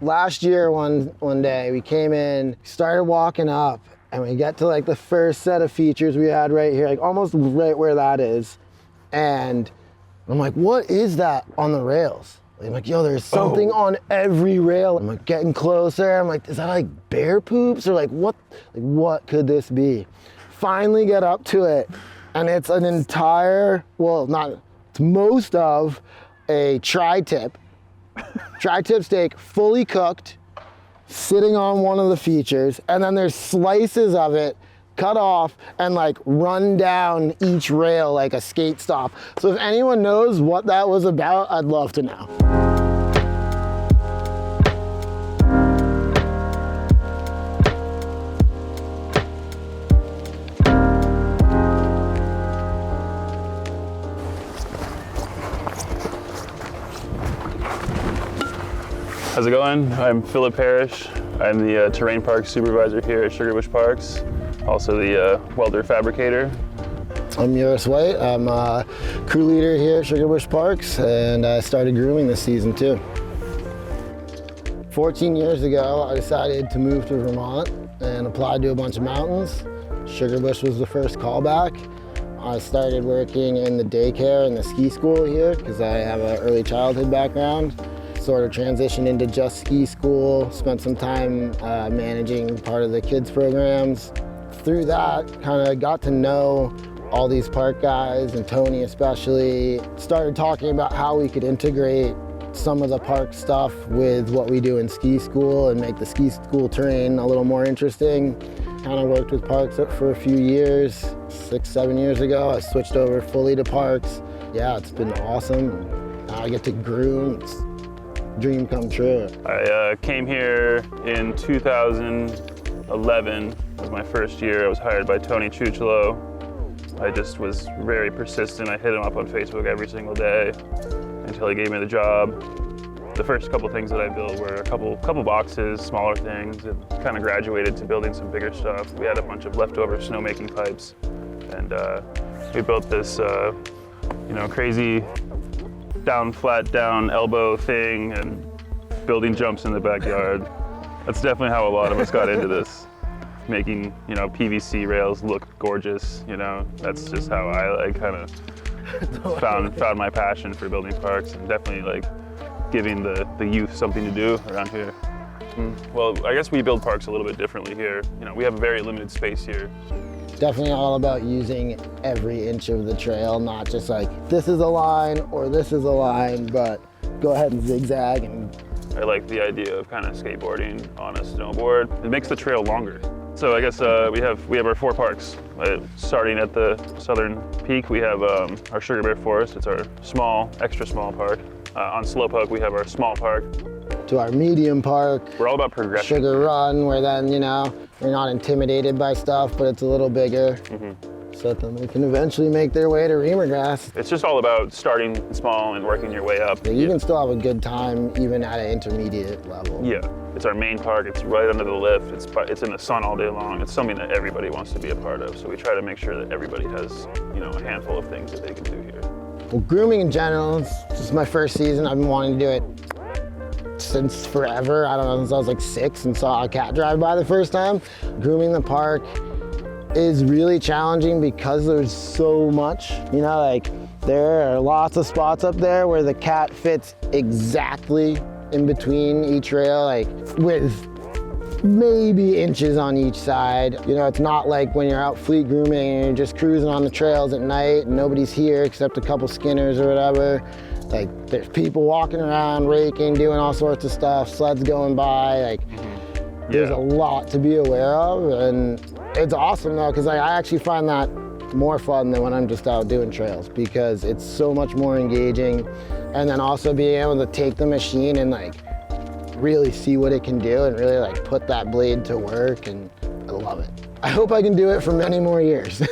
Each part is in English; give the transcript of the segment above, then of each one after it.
last year one day we came in, started walking up, and we get to like the first set of features we had right here, like almost right where that is. And I'm like, what is that on the rails? I'm like, yo, there's something on every rail. I'm like getting closer. I'm like, is that like bear poops or like what could this be? Finally get up to it, and it's an entire, it's most of a tri-tip steak, fully cooked, sitting on one of the features, and then there's slices of it cut off and like run down each rail like a skate stop. So if anyone knows what that was about, I'd love to know. How's it going? I'm Phillip Parish. I'm the terrain park supervisor here at Sugarbush Parks. Also the welder fabricator. I'm Urris. I'm a crew leader here at Sugarbush Parks, and I started grooming this season too. 14 years ago, I decided to move to Vermont and applied to a bunch of mountains. Sugarbush was the first callback. I started working in the daycare and the ski school here because I have an early childhood background. Sort of transitioned into just ski school, spent some time managing part of the kids programs. Through that, kind of got to know all these park guys, and Tony especially. Started talking about how we could integrate some of the park stuff with what we do in ski school and make the ski school terrain a little more interesting. Kind of worked with parks for a few years. 6-7 years ago, I switched over fully to parks. Yeah, it's been awesome. Now I get to groom. It's dream come true. I came here in 2011. It was my first year. I was hired by Tony Chucholo. I just was very persistent. I hit him up on Facebook every single day until he gave me the job. The first couple things that I built were a couple boxes, smaller things, and kind of graduated to building some bigger stuff. We had a bunch of leftover snowmaking pipes, and we built this, crazy flat down elbow thing and building jumps in the backyard. That's definitely how a lot of us got into this. Making, PVC rails look gorgeous, That's just how I kind of found my passion for building parks, and definitely giving the youth something to do around here. Well, I guess we build parks a little bit differently here. We have a very limited space here. Definitely all about using every inch of the trail, not just like this is a line or this is a line, but go ahead and zigzag. And I like the idea of kind of skateboarding on a snowboard. It makes the trail longer. So I guess we have our 4 parks. Starting at the southern peak, we have our Sugar Bear Forest. It's our extra small park. On Slowpoke, we have our small park. To our medium park. We're all about progression. Sugar Run, where then, you're not intimidated by stuff, but it's a little bigger. So that they can eventually make their way to Reamer Grass. It's just all about starting small and working your way up. Yeah, you can still have a good time even at an intermediate level. Yeah, it's our main park. It's right under the lift. It's in the sun all day long. It's something that everybody wants to be a part of. So we try to make sure that everybody has, a handful of things that they can do here. Well, grooming in general, this is my first season. I've been wanting to do it since forever. I don't know, since I was like 6 and saw a cat drive by the first time. Grooming the park is really challenging because there's so much, there are lots of spots up there where the cat fits exactly in between each rail, with maybe inches on each side. It's not like when you're out fleet grooming and you're just cruising on the trails at night and nobody's here except a couple skinners or whatever. There's people walking around, raking, doing all sorts of stuff, sleds going by. There's a lot to be aware of, and it's awesome though, because I actually find that more fun than when I'm just out doing trails, because it's so much more engaging. And then also being able to take the machine and really see what it can do and really put that blade to work, and I love it. I hope I can do it for many more years.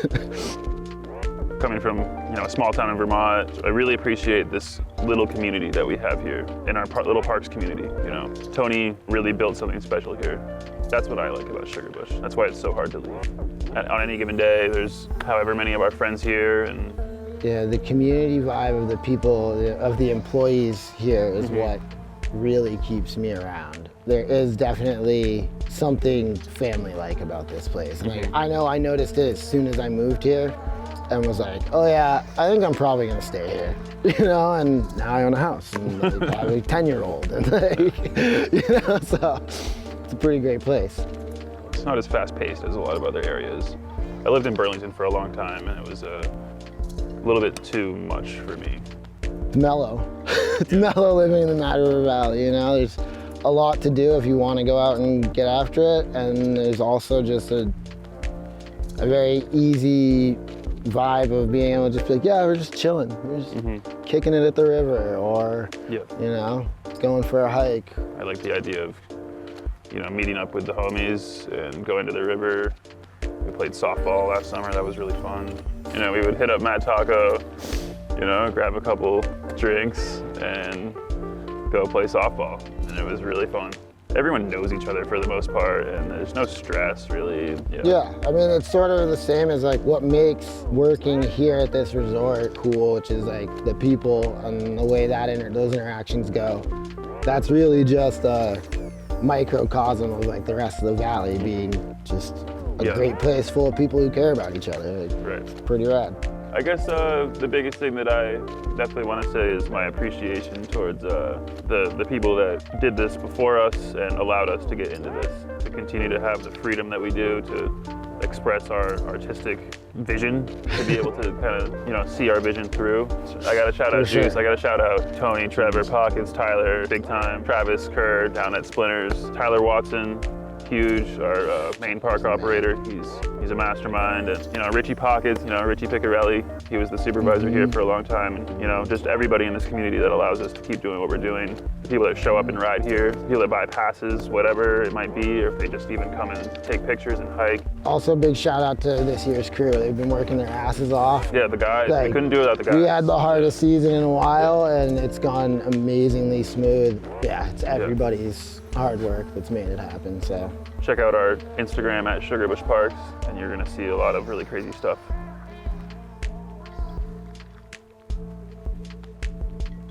Coming from a small town in Vermont, I really appreciate this little community that we have here in our little parks community. Tony really built something special here. That's what I like about Sugarbush. That's why it's so hard to leave. On any given day, there's however many of our friends here, and yeah, the community vibe of the people, of the employees here is what really keeps me around. There is definitely something family-like about this place. And I know I noticed it as soon as I moved here and was like, oh yeah, I think I'm probably gonna stay here, you know, and now I own a house and like, I have a 10-year-old and like, you know, so it's a pretty great place. It's not as fast-paced as a lot of other areas. I lived in Burlington for a long time and it was a little bit too much for me. It's mellow. It's mellow living in the Mad River Valley, you know? There's a lot to do if you want to go out and get after it, and there's also just a very easy vibe of being able to just be like, yeah, we're just chilling. We're just kicking it at the river or, you know, going for a hike. I like the idea of, you know, meeting up with the homies and going to the river. We played softball last summer, that was really fun. You know, we would hit up Mad Taco, you know, grab a couple drinks and go play softball. And it was really fun. Everyone knows each other for the most part and there's no stress really. You know. Yeah, I mean, it's sort of the same as like what makes working here at this resort cool, which is like the people and the way that those interactions go. That's really just a microcosm of like the rest of the valley being just a great place full of people who care about each other. Like, it's pretty rad. I guess the biggest thing that I definitely want to say is my appreciation towards the people that did this before us and allowed us to get into this, to continue to have the freedom that we do, to express our artistic vision, to be able to kind of, you know, see our vision through. So I got to shout out Juice, I got to shout out Tony, Trevor, Pockets, Tyler, big time, Travis Kerr down at Splinters, Tyler Watson, huge, our main park operator. He's a mastermind, and you know, Richie Pockets, you know, Richie Piccarelli, he was the supervisor here for a long time, and you know, just everybody in this community that allows us to keep doing what we're doing. The people that show up and ride here, people that buy passes, whatever it might be, or if they just even come and take pictures and hike. Also, a big shout out to this year's crew. They've been working their asses off. Yeah, the guys, like, we couldn't do it without the guys. We had the hardest season in a while, and it's gone amazingly smooth. Yeah, it's everybody's hard work that's made it happen, so. Check out our Instagram at Sugarbush Parks, and you're gonna see a lot of really crazy stuff.